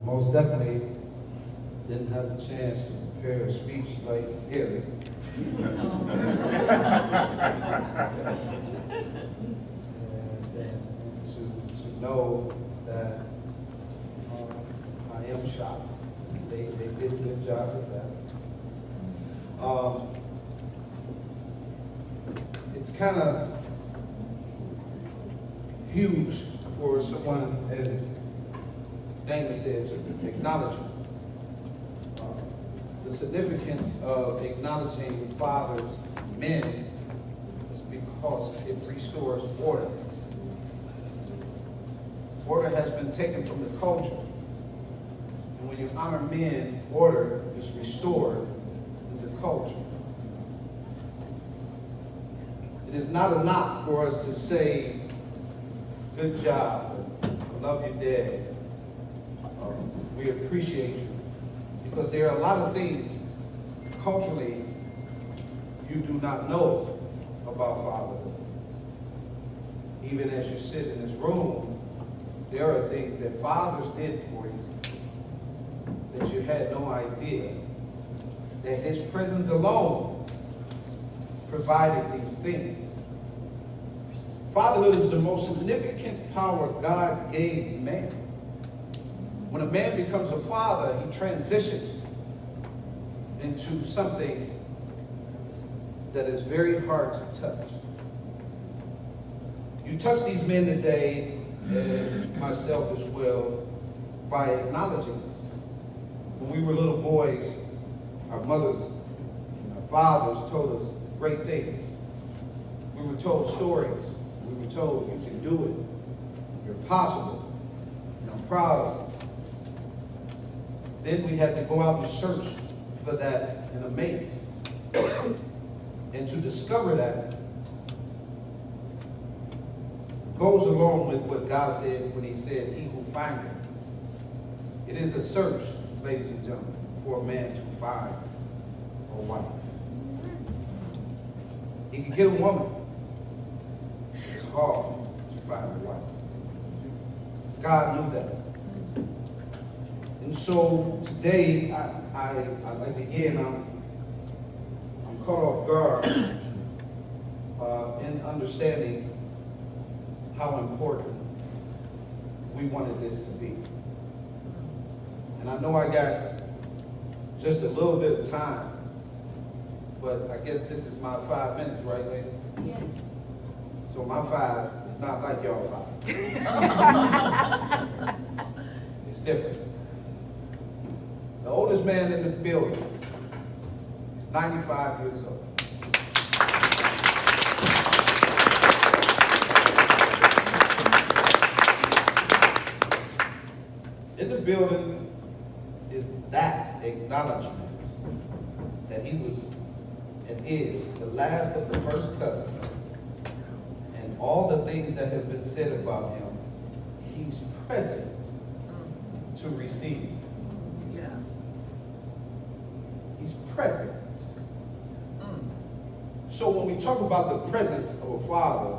Most definitely didn't have the chance to prepare a speech like Harry. And to know that I am shocked. They did a good job with that. It's kind of huge for someone, as Dana said, to acknowledge the significance of acknowledging fathers, men, is because it restores order. Order has been taken from the culture. And when you honor men, order is restored in the culture. It is not enough for us to say, good job, I love you, Dad. We appreciate you. Because there are a lot of things culturally you do not know about fatherhood. Even as you sit in this room, there are things that fathers did for you that you had no idea. That his presence alone provided these things. Fatherhood is the most significant power God gave man. When a man becomes a father, he transitions into something that is very hard to touch. You touch these men today, and myself as well, by acknowledging this. When we were little boys, our mothers and our fathers told us great things. We were told stories. We were told, you can do it. You're possible. And I'm proud of you. Then we had to go out and search for that in a mate. And to discover that goes along with what God said when he said, he who findeth. It is a search, ladies and gentlemen, for a man to find a wife. He can get a woman. It's hard to find a wife. God knew that. And so today, I like again, I'm caught off guard in understanding how important we wanted this to be. And I know I got just a little bit of time, but I guess this is my 5 minutes, right, ladies? Yes. So my 5 is not like y'all 5. It's different. The oldest man in the building is 95 years old. In the building is that acknowledgement that he was and is the last of the first cousin. And all the things that have been said about him, he's present to receive. Yes. He's present. So when we talk about the presence of a father,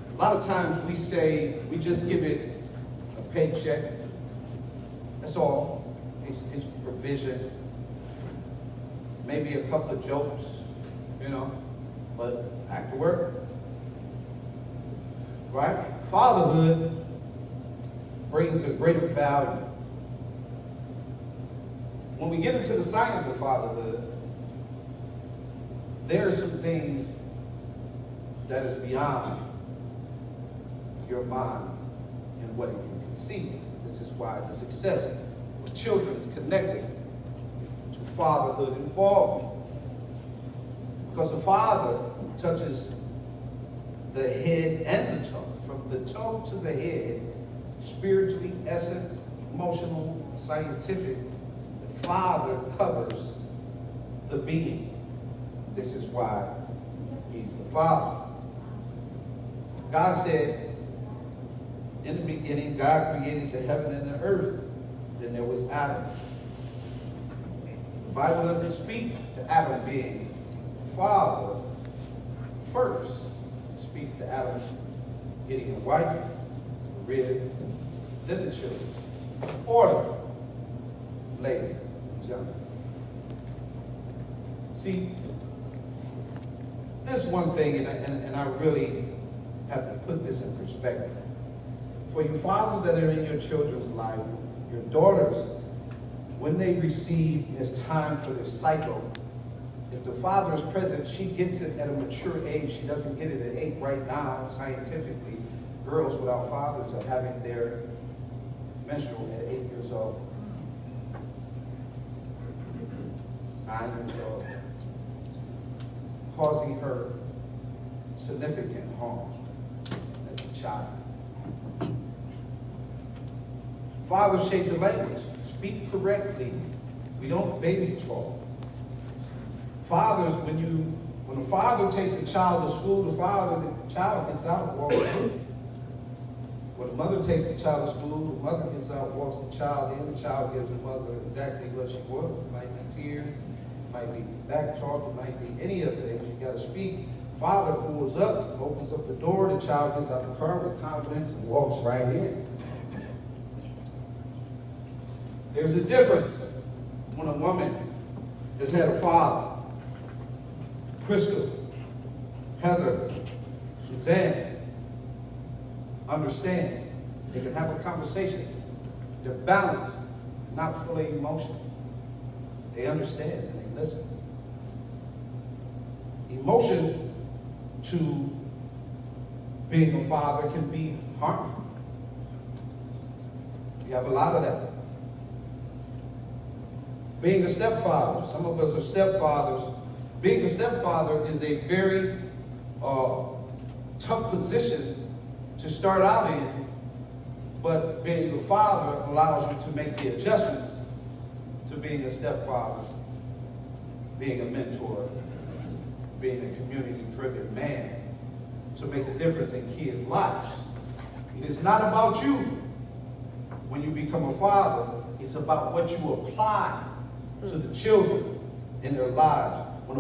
a lot of times we say, we just give it a paycheck. That's all. It's provision. Maybe a couple of jokes, but back to work. Right? Fatherhood brings a greater value. When we get into the science of fatherhood, there are some things that is beyond your mind and what it can conceive. This is why the success of children is connected to fatherhood involvement. Because a father touches the head and the toe. From the toe to the head, spiritually, essence, emotional, scientific, the father covers the being. This is why he's the father. God said, in the beginning, God created the heaven and the earth. Then there was Adam. The Bible doesn't speak to Adam being father first. It speaks to Adam getting a wife, a rib, then the children. Order, ladies and gentlemen. See, this one thing, and I really have to put this in perspective. For you fathers that are in your children's life, your daughters, when they receive it's time for their cycle, if the father is present, she gets it at a mature age. She doesn't get it at 8 right now. Scientifically, girls without fathers are having their menstrual at 8 years old, 9 years old, causing her significant harm as a child. Fathers shape the language. Speak correctly. We don't baby talk. Fathers, when a father takes a child to school, the child gets out and walks in. When the mother takes the child to school, the mother gets out, walks the child in. The child gives the mother exactly what she wants. It might be tears, it might be back talk, it might be any of the things. You got to speak. Father pulls up, opens up the door, the child gets out the car with confidence and walks right in. There's a difference when a woman has had a father. Crystal, Heather, Suzanne, understand. They can have a conversation. They're balanced, not fully emotional. They understand and they listen. Emotion to being a father can be harmful. You have a lot of that. Being a stepfather, some of us are stepfathers. Being a stepfather is a very tough position to start out in, but being a father allows you to make the adjustments to being a stepfather, being a mentor, being a community-driven man, to make a difference in kids' lives. It is not about you when you become a father. It's about what you apply to the children in their lives. When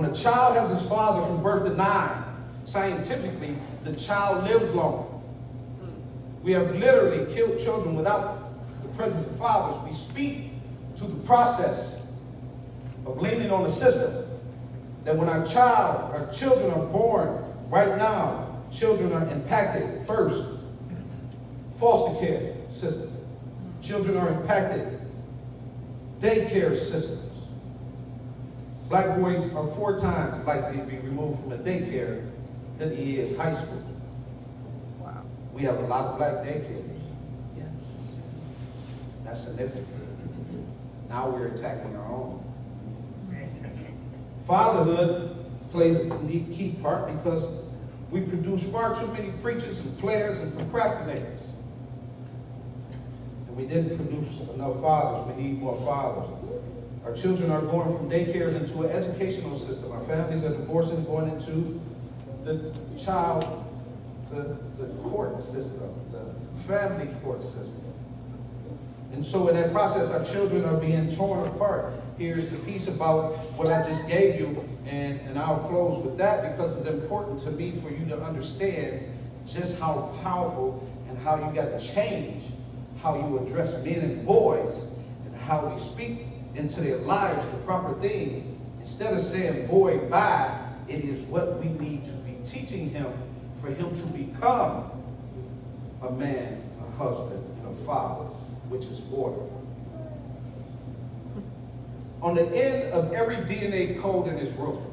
a child has his father from birth to 9, scientifically, the child lives longer. We have literally killed children without the presence of fathers. We speak to the process of leaning on the system. That when our children are born right now, children are impacted first. Foster care system. Children are impacted. Daycare systems. Black boys are 4 times likely to be removed from a daycare than he is high school. Wow. We have a lot of black daycares. Yes. That's significant. Now we're attacking our own. Fatherhood plays a key part because we produce far too many preachers and players and procrastinators. And we didn't produce enough fathers. We need more fathers. Our children are going from daycares into an educational system. Our families are divorcing, going into the court system, the family court system. And so in that process, our children are being torn apart. Here's the piece about what I just gave you, and I'll close with that because it's important to me for you to understand just how powerful and how you got to change how you address men and boys and how we speak into their lives the proper things. Instead of saying, boy, bye, it is what we need to be teaching him for him to become a man, a husband, and a father, which is order. On the end of every DNA code in this room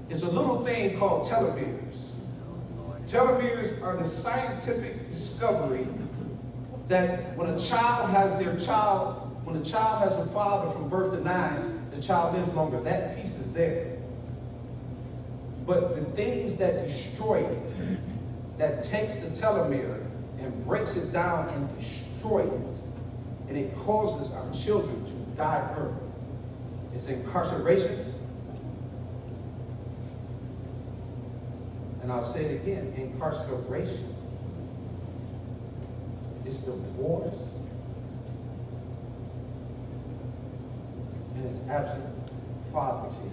is a little thing called telomeres. Telomeres are the scientific discovery that when a child has a father from birth to 9, the child lives longer. That piece is there. But the things that destroy it, that takes the telomere and breaks it down and destroys it, and it causes our children to die early, is incarceration. And I'll say it again, incarceration. It's divorce. And it's absent fatherhood.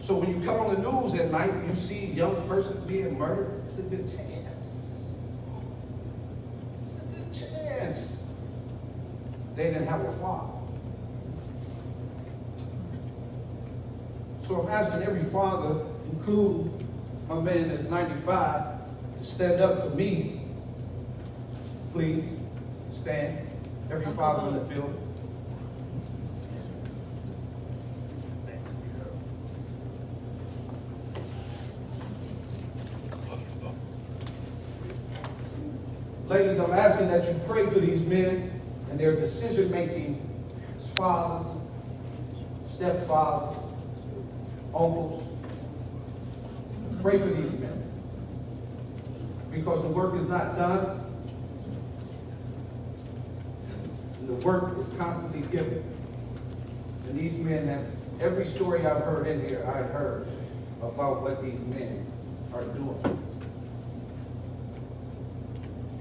So when you come on the news at night and you see a young person being murdered, it's a good chance They didn't have a father. So I'm asking every father, including my man that's 95, to stand up for me. Please, stand. Every father in the building. Ladies, I'm asking that you pray for these men and their decision-making as fathers, stepfathers, uncles. Pray for these men. Because the work is not done. And the work is constantly given. And these men, that every story I've heard in here, I heard about what these men are doing.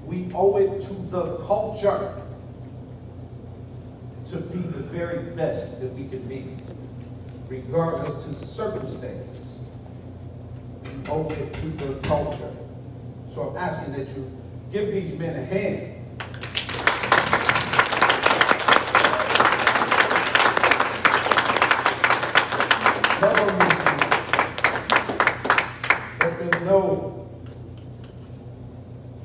We owe it to the culture to be the very best that we can be, regardless to circumstances. We owe it to the culture. So I'm asking that you give these men a hand. Let them know,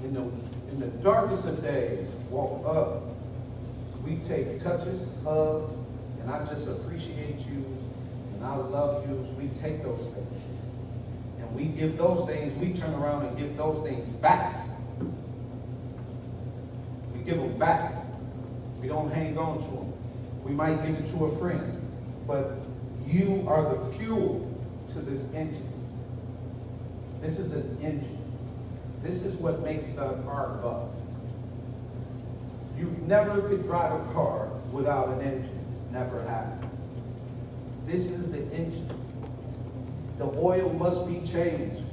in the darkest of days, walk up. We take touches, hugs, and I just appreciate you, and I love you. We take those things. And we give those things, we turn around and give those things back. We give them back. We don't hang on to them. We might give it to a friend, but you are the fuel to this engine. This is an engine. This is what makes the car go. You never could drive a car without an engine. It's never happened. This is the engine. The oil must be changed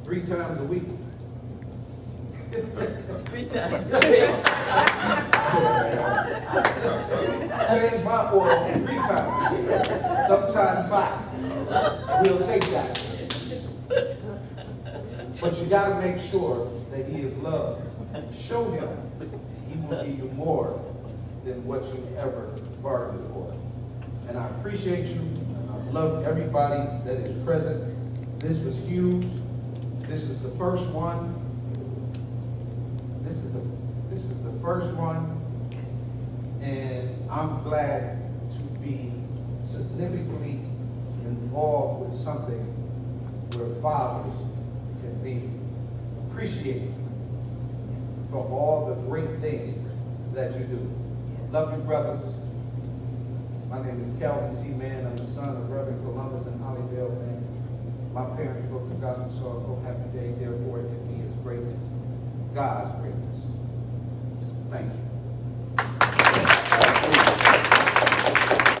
3 times a week. 3 times. Change my oil 3 times. Sometimes 5. We'll take that. But you got to make sure that he is loved. Show him he will give you more than what you ever bargained for. And I appreciate you. I love everybody that is present. This was huge. This is the first one. This is the first one. And I'm glad to be significantly involved with something where fathers can be appreciated for all the great things that you do. Love you, brothers. My name is Calvin C. Mann. I'm the son of Reverend Columbus and Hollyville Mann. My parents broke the gospel, so I go happy day. Therefore, it can be his greatness, God's greatness. Thank you.